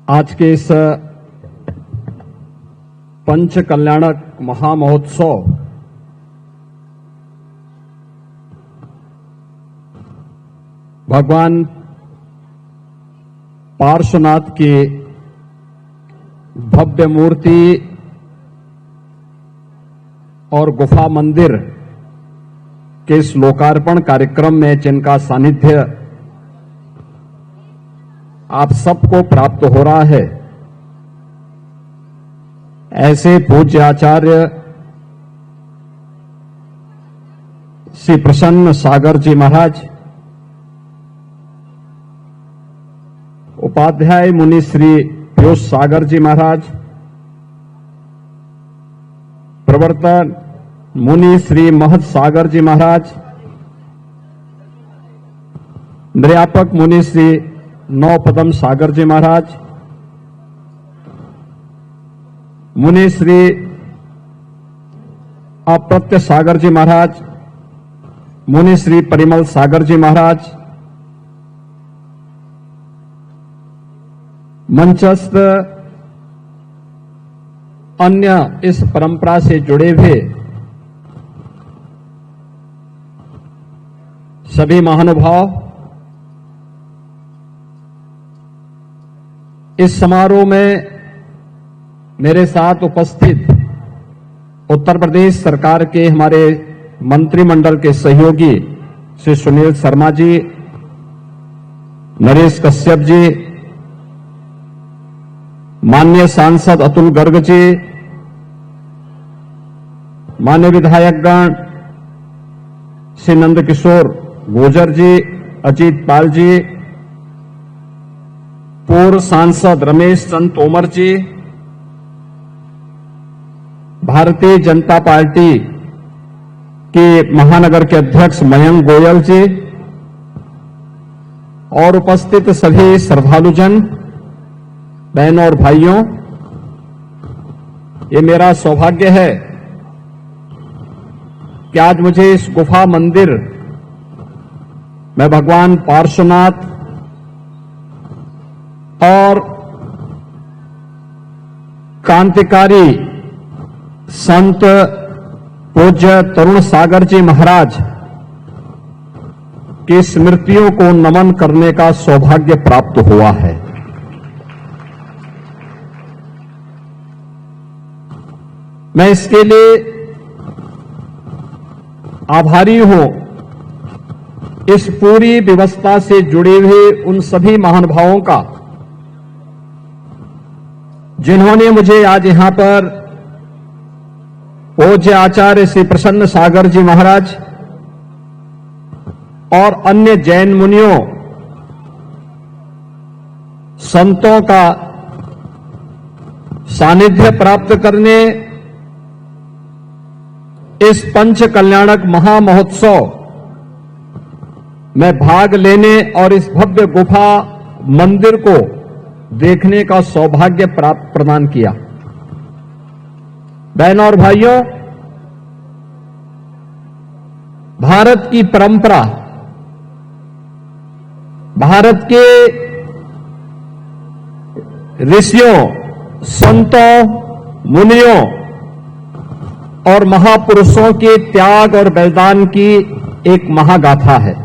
आज के इस पंच कल्याणक महामहोत्सव भगवान पार्श्वनाथ की भव्य मूर्ति और गुफा मंदिर के इस लोकार्पण कार्यक्रम में जिनका सानिध्य आप सबको प्राप्त हो रहा है, ऐसे पूज्य आचार्य श्री प्रसन्न सागर जी महाराज, उपाध्याय मुनि श्री पीयूष सागर जी महाराज, प्रवर्तन मुनि श्री महत सागर जी महाराज, निर्यापक मुनि श्री नौपदम सागर जी महाराज, मुनि श्री अप्रत्य सागर जी महाराज, मुनि श्री परिमल सागर जी महाराज, मंचस्थ अन्य इस परंपरा से जुड़े हुए सभी महानुभाव, इस समारोह में मेरे साथ उपस्थित उत्तर प्रदेश सरकार के हमारे मंत्रिमंडल के सहयोगी श्री सुनील शर्मा जी, नरेश कश्यप जी, माननीय सांसद अतुल गर्ग जी, माननीय विधायकगण श्री नंदकिशोर गुर्जर जी, अजीत पाल जी, पूर्व सांसद रमेश चंद तोमर जी, भारतीय जनता पार्टी के महानगर के अध्यक्ष मयंक गोयल जी और उपस्थित सभी श्रद्धालुजन, बहनों और भाइयों, ये मेरा सौभाग्य है कि आज मुझे इस गुफा मंदिर में भगवान पार्श्वनाथ और क्रांतिकारी संत पूज्य तरुण सागर जी महाराज की स्मृतियों को नमन करने का सौभाग्य प्राप्त हुआ है। मैं इसके लिए आभारी हूं इस पूरी व्यवस्था से जुड़े हुए उन सभी महानुभावों का जिन्होंने मुझे आज यहां पर पूज्य आचार्य श्री प्रसन्न सागर जी महाराज और अन्य जैन मुनियों संतों का सानिध्य प्राप्त करने, इस पंच कल्याणक महामहोत्सव में भाग लेने और इस भव्य गुफा मंदिर को देखने का सौभाग्य प्रदान किया। बहनों और भाइयों, भारत की परंपरा, भारत के ऋषियों, संतों, मुनियों और महापुरुषों के त्याग और बलिदान की एक महागाथा है।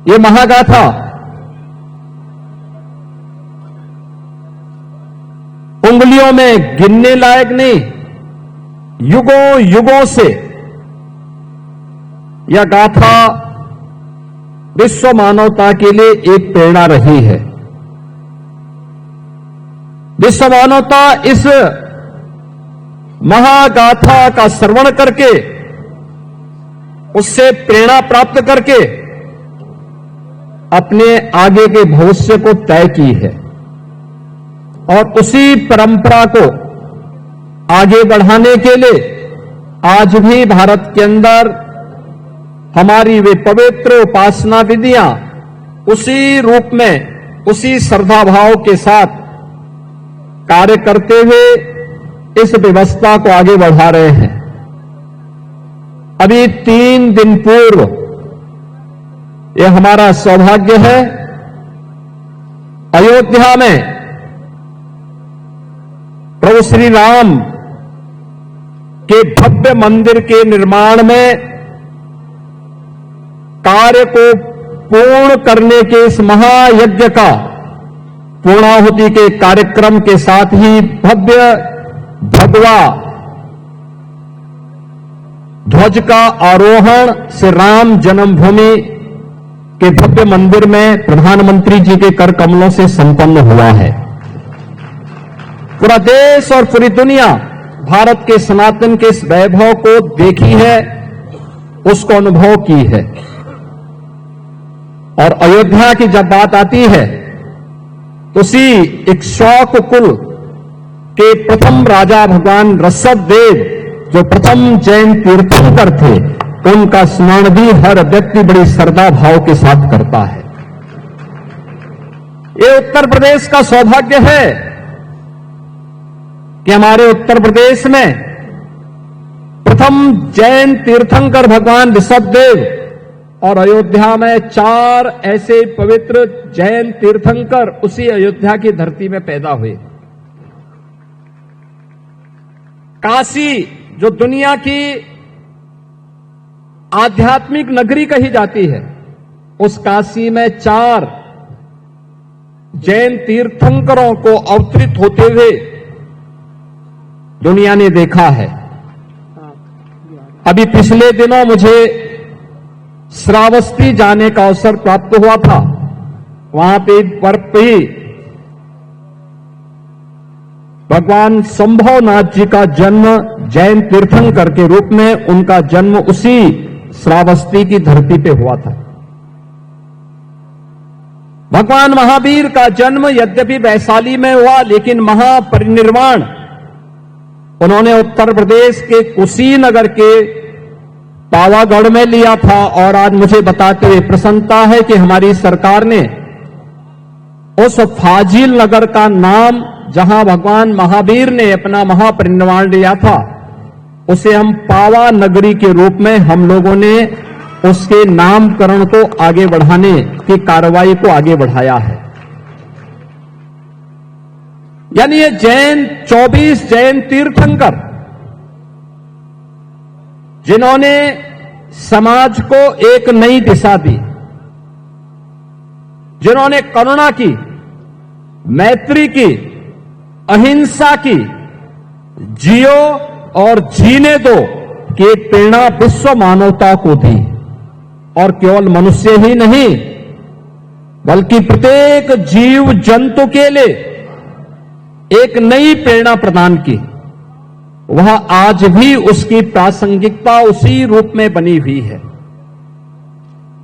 ये महागाथा उंगलियों में गिनने लायक नहीं, युगों युगों से यह गाथा विश्व मानवता के लिए एक प्रेरणा रही है। विश्व मानवता इस महागाथा का श्रवण करके, उससे प्रेरणा प्राप्त करके अपने आगे के भविष्य को तय की है और उसी परंपरा को आगे बढ़ाने के लिए आज भी भारत के अंदर हमारी वे पवित्र उपासना विधियां उसी रूप में, उसी श्रद्धा भाव के साथ कार्य करते हुए इस व्यवस्था को आगे बढ़ा रहे हैं। अभी 3 दिन पूर्व ये हमारा सौभाग्य है। अयोध्या में प्रभु श्री राम के भव्य मंदिर के निर्माण में कार्य को पूर्ण करने के इस महायज्ञ का पूर्णाहुति के कार्यक्रम के साथ ही भव्य भगवा ध्वज का आरोहण से राम जन्मभूमि के भव्य मंदिर में प्रधानमंत्री जी के कर कमलों से संपन्न हुआ है। पूरा देश और पूरी दुनिया भारत के सनातन के इस वैभव को देखी है, उसको अनुभव की है। और अयोध्या की जब बात आती है तो उसी इक्ष्वाकु कुल के प्रथम राजा भगवान ऋषभदेव जो प्रथम जैन तीर्थंकर थे, उनका स्मरण भी हर व्यक्ति बड़ी श्रद्धा भाव के साथ करता है। ये उत्तर प्रदेश का सौभाग्य है कि हमारे उत्तर प्रदेश में प्रथम जैन तीर्थंकर भगवान ऋषभदेव और अयोध्या में 4 ऐसे पवित्र जैन तीर्थंकर उसी अयोध्या की धरती में पैदा हुए। काशी जो दुनिया की आध्यात्मिक नगरी कही जाती है, उस काशी में 4 जैन तीर्थंकरों को अवतरित होते हुए दुनिया ने देखा है। अभी पिछले दिनों मुझे श्रावस्ती जाने का अवसर प्राप्त हुआ था। वहां पे पर्व पे भगवान संभवनाथ जी का जन्म जैन तीर्थंकर के रूप में उनका जन्म उसी श्रावस्ती की धरती पे हुआ था। भगवान महावीर का जन्म यद्यपि वैशाली में हुआ, लेकिन महापरिनिर्वाण उन्होंने उत्तर प्रदेश के कुशीनगर के पावागढ़ में लिया था। और आज मुझे बताते हुए प्रसन्नता है कि हमारी सरकार ने उस फाजिल नगर का नाम, जहां भगवान महावीर ने अपना महापरिनिर्वाण लिया था, उसे हम पावा नगरी के रूप में हम लोगों ने उसके नामकरण को आगे बढ़ाने की कार्रवाई को आगे बढ़ाया है। यानी ये 24 जैन तीर्थंकर जिन्होंने समाज को एक नई दिशा दी, जिन्होंने करुणा की, मैत्री की, अहिंसा की, जियो और जीने दो की एक प्रेरणा विश्व मानवता को दी। और केवल मनुष्य ही नहीं बल्कि प्रत्येक जीव जंतु के लिए एक नई प्रेरणा प्रदान की। वह आज भी उसकी प्रासंगिकता उसी रूप में बनी हुई है।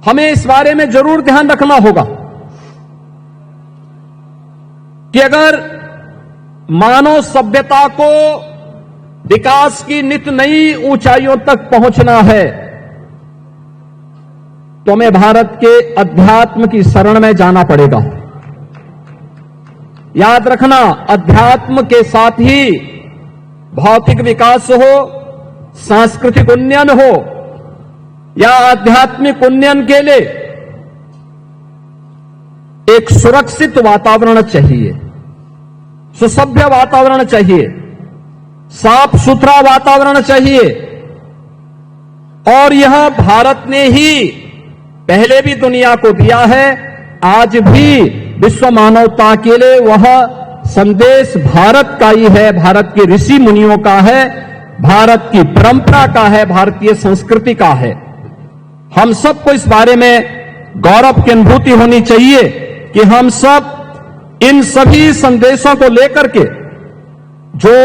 हमें इस बारे में जरूर ध्यान रखना होगा कि अगर मानव सभ्यता को विकास की नित नई ऊंचाइयों तक पहुंचना है तो हमें भारत के अध्यात्म की शरण में जाना पड़ेगा। याद रखना, अध्यात्म के साथ ही भौतिक विकास हो, सांस्कृतिक उन्नयन हो या आध्यात्मिक उन्नयन के लिए एक सुरक्षित वातावरण चाहिए, सुसभ्य वातावरण चाहिए, साफ सुथरा वातावरण चाहिए। और यह भारत ने ही पहले भी दुनिया को दिया है, आज भी विश्व मानवता के लिए वह संदेश भारत का ही है, भारत के ऋषि मुनियों का है, भारत की परंपरा का है, भारतीय संस्कृति का है। हम सबको इस बारे में गौरव की अनुभूति होनी चाहिए कि हम सब इन सभी संदेशों को लेकर के जो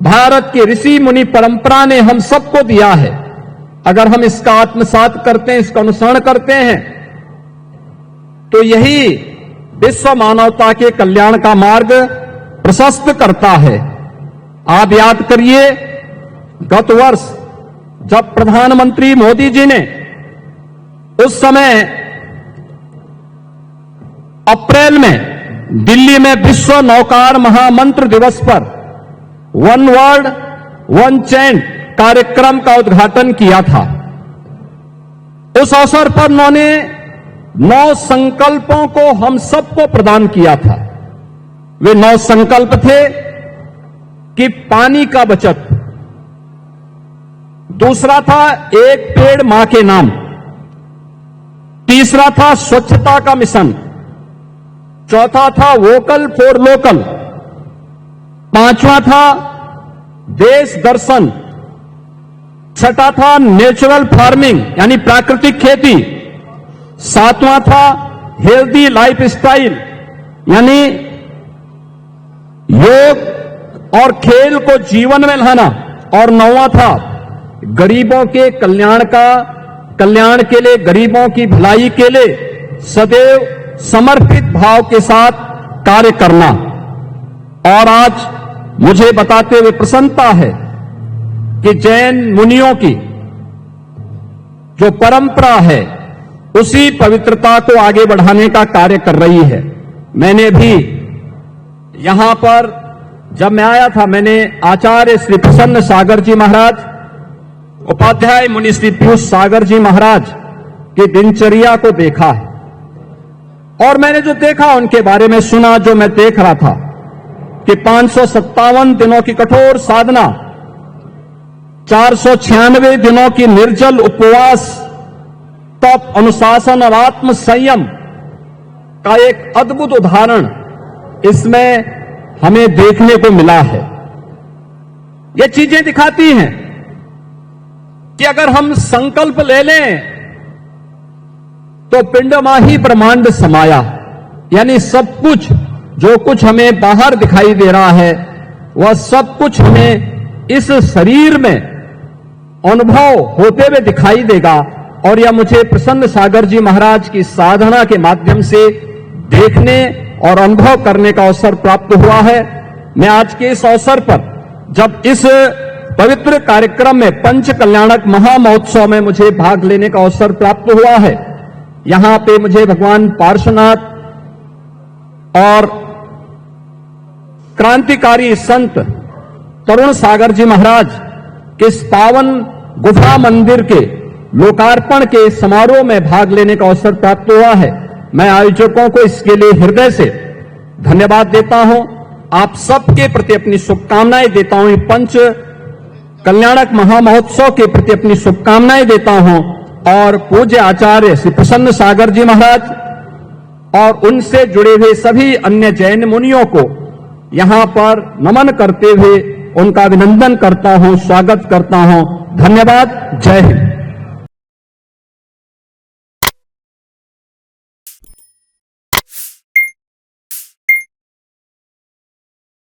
भारत की ऋषि मुनि परंपरा ने हम सबको दिया है, अगर हम इसका आत्मसात करते हैं, इसका अनुसरण करते हैं, तो यही विश्व मानवता के कल्याण का मार्ग प्रशस्त करता है। आप याद करिए, गत वर्ष जब प्रधानमंत्री मोदी जी ने उस समय अप्रैल में दिल्ली में विश्व नौकार महामंत्र दिवस पर वन वर्ल्ड वन चैंट कार्यक्रम का उद्घाटन किया था, उस अवसर पर उन्होंने 9 संकल्पों को हम सबको प्रदान किया था। वे 9 संकल्प थे कि पानी का बचत, दूसरा था एक पेड़ मां के नाम, तीसरा था स्वच्छता का मिशन, चौथा था वोकल फॉर लोकल, पांचवा था देश दर्शन, छठा था नेचुरल फार्मिंग यानी प्राकृतिक खेती, सातवां था हेल्दी लाइफ स्टाइल यानी योग और खेल को जीवन में लाना, और नौवां था गरीबों के कल्याण के लिए, गरीबों की भलाई के लिए सदैव समर्पित भाव के साथ कार्य करना। और आज मुझे बताते हुए प्रसन्नता है कि जैन मुनियों की जो परंपरा है उसी पवित्रता को आगे बढ़ाने का कार्य कर रही है। मैंने भी यहां पर जब मैं आया था, मैंने आचार्य श्री प्रसन्न सागर जी महाराज, उपाध्याय मुनि श्री पीयूष सागर जी महाराज की दिनचर्या को देखा है, और मैंने जो देखा उनके बारे में सुना, जो मैं देख रहा था कि 557 दिनों की कठोर साधना, 496 दिनों की निर्जल उपवास, तप, अनुशासन और आत्म संयम का एक अद्भुत उदाहरण इसमें हमें देखने को मिला है। ये चीजें दिखाती हैं कि अगर हम संकल्प ले लें तो पिंड माही ब्रह्मांड समाया, यानी सब कुछ जो कुछ हमें बाहर दिखाई दे रहा है वह सब कुछ हमें इस शरीर में अनुभव होते हुए दिखाई देगा। और यह मुझे प्रसन्न सागर जी महाराज की साधना के माध्यम से देखने और अनुभव करने का अवसर प्राप्त हुआ है। मैं आज के इस अवसर पर जब इस पवित्र कार्यक्रम में पंच कल्याणक महामहोत्सव में मुझे भाग लेने का अवसर प्राप्त हुआ है, यहां पे मुझे भगवान पार्श्वनाथ और क्रांतिकारी संत तरुण सागर जी महाराज के इस पावन गुफा मंदिर के लोकार्पण के समारोह में भाग लेने का अवसर प्राप्त हुआ है। मैं आयोजकों को इसके लिए हृदय से धन्यवाद देता हूं। आप सबके प्रति अपनी शुभकामनाएं देता हूं। पंच कल्याणक महामहोत्सव के प्रति अपनी शुभकामनाएं देता हूं, और पूज्य आचार्य श्री प्रसन्न सागर जी महाराज और उनसे जुड़े हुए सभी अन्य जैन मुनियों को यहां पर नमन करते हुए उनका अभिनंदन करता हूं, स्वागत करता हूं। धन्यवाद। जय हिंद।